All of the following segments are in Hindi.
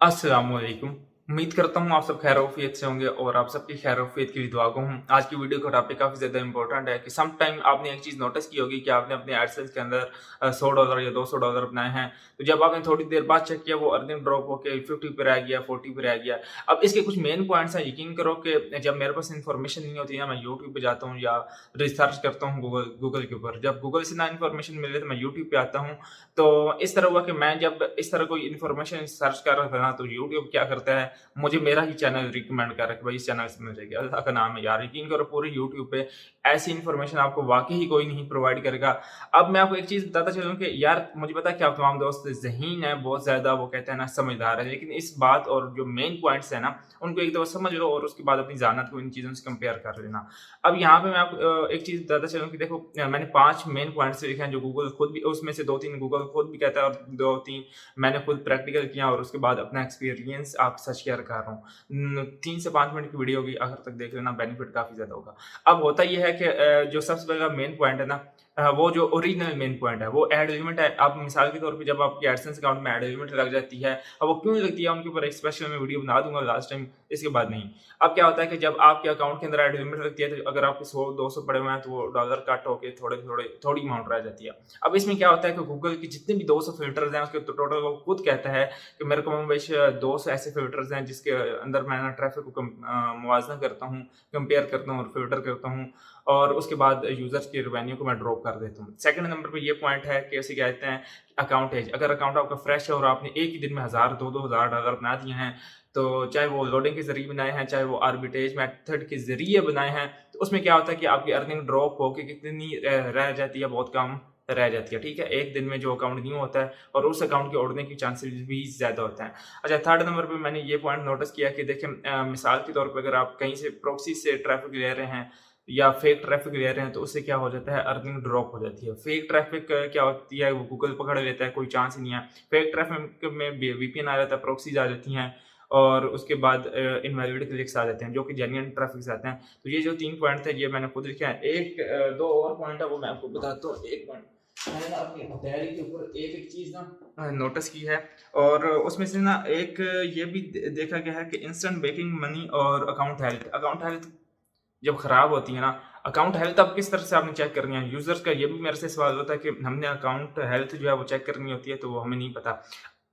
अस्सलामुअलैकुम। उम्मीद करता हूँ आप सब खैर-ओ-आफ़ियत से होंगे और आप सबकी खैर-ओ-आफ़ियत के लिए दुआ गो हूँ। आज की वीडियो का टॉपिक काफ़ी ज़्यादा इम्पोर्टेंट है कि सम टाइम आपने एक चीज़ नोटिस की होगी कि आपने अपने एडसेंस के अंदर $100 या $200 बनाए हैं। तो जब आपने थोड़ी देर बाद चेक किया वो अर्निंग ड्रॉप होके 50 पे रह गया, 40 पे रह गया। अब इसके कुछ मेन पॉइंट्स हैं, यकीन करो कि जब मेरे पास इन्फॉर्मेशन नहीं होती है, मैं यूट्यूब पे जाता हूँ या रिसर्च करता हूँ गूगल गूगल के ऊपर। जब गूगल से ना इन्फॉर्मेशन मिले तो मैं यूट्यूब पे आता हूँ। तो इस तरह हुआ कि मैं जब इस तरह कोई इन्फॉर्मेशन सर्च कर रहा था ना, तो यूट्यूब क्या करता है, मुझे मेरा ही चैनल रिकमेंड कर रहा है कि भाई इस चैनल से मिल जाएगी। अल्लाह का नाम है यार, यकीन करो पूरे यूट्यूब पे ऐसी इन्फॉर्मेशन आपको वाक़ई ही कोई नहीं प्रोवाइड करेगा। अब मैं आपको एक चीज़ बताता चलूँ कि यार मुझे पता है कि आप तमाम दोस्त ज़हीन हैं, बहुत ज़्यादा वो कहते हैं ना समझदार हैं, लेकिन इस बात और जो मेन पॉइंट्स हैं ना, उनको एक दफ़ा समझ लो और उसके बाद अपनी ज़ानत को इन चीज़ों से कंपेयर कर लेना। अब यहाँ पे मैं आपको एक चीज़ बताता चलूँ कि देखो मैंने 5 मेन पॉइंट्स लिखे हैं जो गूगल खुद भी उसमें से 2-3 गूगल खुद भी कहता है और 2-3 मैंने खुद प्रैक्टिकल किया और उसके बाद अपना एक्सपीरियंस आपके साथ शेयर कर रहा हूँ। 3 से 5 मिनट की वीडियो होगी, आखिर तक देख लेना, बेनिफिट काफ़ी ज़्यादा होगा। अब होता ये है कि जो सबसे पहला मेन पॉइंट है ना, वो जो ओरिजिनल मेन पॉइंट है, वो ऐड लिमिट है। अब मिसाल के तौर पे जब आपकी एडसेंस अकाउंट में ऐड लिमिट लग जाती है, अब वो क्यों लगती है उनके ऊपर एक स्पेशल मैं वीडियो बना दूँगा लास्ट टाइम, इसके बाद नहीं। अब क्या होता है कि जब आपके अकाउंट के अंदर ऐड लिमिट लगती है, तो अगर आपके 100-200 पड़े हुए हैं, तो वो डॉलर कट होके थोड़े-थोड़े थोड़ी अमाउंट रह जाती है। अब इसमें क्या होता है कि गूगल के जितने भी 200 फ़िल्टर्स हैं, उसके तो टोटल वो खुद कहता है कि मेरे को कमोबेश 200 ऐसे फ़िल्टर्स हैं, जिसके अंदर मैं ना ट्रैफ़िक को मुवाज़ना करता हूँ, कंपेयर करता हूँ और फ़िल्टर करता हूँ और उसके बाद यूज़र्स की रिवेन्यू को मैं ड्रॉप कर देता हूँ। सेकंड नंबर पे ये पॉइंट है कि उसे कहते हैं अकाउंट एज। अगर अकाउंट आपका फ्रेश है और आपने एक ही दिन में 1000 2-2 हज़ार डॉलर बना दिए हैं, तो चाहे वो लोडिंग के ज़रिए बनाए हैं, चाहे वो आर्बिट्रेज मेथड के ज़रिए बनाए हैं, तो उसमें क्या होता है कि आपकी अर्निंग ड्रॉप होके कितनी रह जाती है, बहुत कम रह जाती है, ठीक है? एक दिन में जो अकाउंट न्यू होता है और उस अकाउंट के उड़ने के चांसेस भी ज़्यादा होते हैं। अच्छा, थर्ड नंबर पे मैंने ये पॉइंट नोटिस किया कि देखिए मिसाल के तौर पे अगर आप कहीं से प्रॉक्सी से ट्रैफ़िक ले रहे हैं या फेक ट्रैफ़िक ले रहे हैं, तो उससे क्या हो जाता है, अर्निंग ड्रॉप हो जाती है। फेक ट्रैफ़िक क्या होती है, वो गूगल पकड़ लेता है, कोई चांस ही नहीं है। फेक ट्रैफ़िक में वीपीएन आ जाता है, प्रॉक्सीज़ आ जाती हैं और उसके बाद इनवैलिड क्लिक्स आ जाते हैं, जो कि जेन्युइन ट्रैफ़िक आते हैं। तो ये जो 3 पॉइंट थे, ये मैंने खुद लिखे हैं। 2 और पॉइंट है, वो मैं आपको बताता हूँ। एक पॉइंट मैंने ना अपनी डायरी के ऊपर एक-एक चीज़ ना नोटिस की है और उसमें से ना एक ये भी देखा गया है कि इंस्टेंट मेकिंग मनी और अकाउंट हेल्थ। अकाउंट हेल्थ जब खराब होती है ना, अकाउंट हेल्थ अब किस तरह से आपने चेक करनी है? यूज़र्स का ये भी मेरे से सवाल होता है कि हमने अकाउंट हेल्थ जो है वो चेक करनी होती है, तो वो हमें नहीं पता।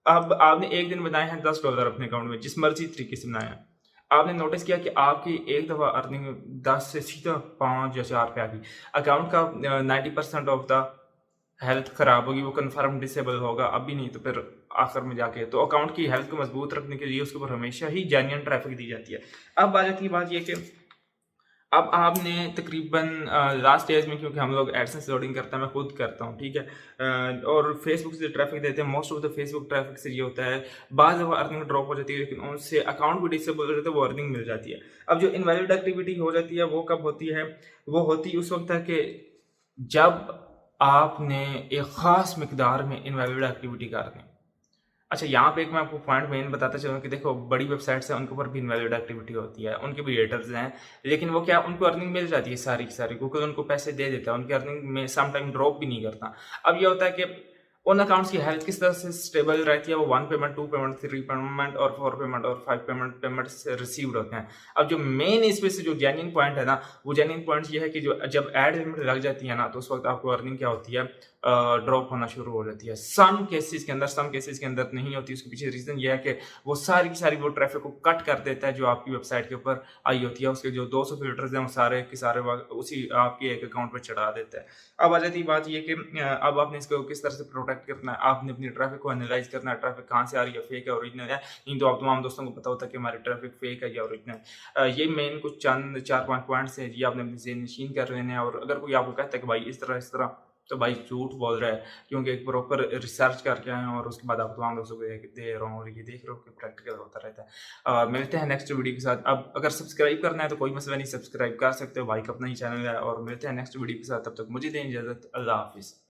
अब आपने एक दिन बनाए हैं $10 अपने अकाउंट में, जिस मर्ज़ी तरीके से बनाए हैं। आपने नोटिस किया कि आपकी एक दफ़ा अर्निंग 10 से सीधा 5 या 4 पे आ गई। अकाउंट का 90% ऑफ द हेल्थ खराब होगी, वो कन्फर्म डिसेबल होगा, अभी नहीं तो फिर आखिर में जाके। तो अकाउंट की हेल्थ को मज़बूत रखने के लिए उसके ऊपर हमेशा ही जेन्युइन ट्रैफ़िक दी जाती है। अब आ जाती है बात ये कि अब आपने तकरीबन लास्ट ईयर्स में, क्योंकि हम लोग एडसेंस लोडिंग करते हैं, मैं खुद करता हूँ, ठीक है? और फेसबुक से ट्रैफ़िक देते हैं, most of the Facebook traffic से ये होता है, बाज़ दफ़ा अर्निंग ड्रॉप हो जाती है, लेकिन उनसे अकाउंट भी डिसेबल हो जाता है, वो अर्निंग मिल जाती है। अब जो इनवैलिड एक्टिविटी हो जाती है, वो कब होती है? वो होती उस वक़्त है कि जब आपने एक ख़ास मिकदार में इनवैलिड एक्टिविटी कर दी। अच्छा, यहाँ पे एक मैं आपको पॉइंट मेन बताता चलूँ कि देखो बड़ी वेबसाइट्स हैं, उनके ऊपर भी इनवैलिड एक्टिविटी होती है, उनके भी रेटर्स हैं, लेकिन वो क्या उनको अर्निंग मिल जाती है सारी की सारी, गूगल उनको पैसे दे देता है, उनकी अर्निंग में सम टाइम ड्रॉप भी नहीं करता। अब ये होता है कि उन अकाउंट्स की हेल्थ किस तरह से स्टेबल रहती है, वो 1 पेमेंट, 2 पेमेंट, 3 पेमेंट और 4 पेमेंट और 5 पेमेंट्स रिसीव्ड होते हैं। अब जो मेन इसमें से जो जेन्युइन पॉइंट है ना, वो जेन्युइन पॉइंट ये है कि जो जब एड लिमिट लग जाती है ना, तो उस वक़्त आपको अर्निंग क्या होती है, ड्रॉप होना शुरू हो जाती है। सम केसेस के अंदर नहीं होती। उसके पीछे रीज़न ये है कि वो सारी की सारी वो ट्रैफ़िक को कट कर देता है जो आपकी वेबसाइट के ऊपर आई होती है। उसके जो 200 फ़िल्टर्स हैं वो सारे के सारे उसी आपके एक अकाउंट पे चढ़ा देता है। अब आ जाती है बात ये कि अब आपने इसको किस तरह से प्रोटेक्ट करना है। आपने अपनी ट्रैफ़िक को एनालाइज़ करना है, ट्रैफ़िक कहाँ से आ रही है, फ़ेक है, ओरिजिनल है। नहीं तो आप तमाम दोस्तों को पता होता है कि हमारी ट्रैफ़िक फ़ेक है या ओरिजिनल। ये मेन कुछ चंद 4-5 पॉइंट्स हैं, ये आपने अपनी ज़हन-नशीन कर लेने हैं। और अगर कोई आपको कहता है कि भाई इस तरह, तो भाई झूठ बोल रहा है, क्योंकि एक प्रॉपर रिसर्च करके आए हैं और उसके बाद आप तमाम दोस्तों को दे रहा हूँ और ये देख रहे हो कि प्रैक्टिकल होता रहता है। मिलते हैं नेक्स्ट वीडियो के साथ। अब अगर सब्सक्राइब करना है तो कोई मसला नहीं, सब्सक्राइब कर सकते हो, भाई का अपना ही चैनल है। और मिलते हैं नेक्स्ट वीडियो के साथ, तब तक मुझे दें इजाज़त। अल्लाह हाफ़िज़।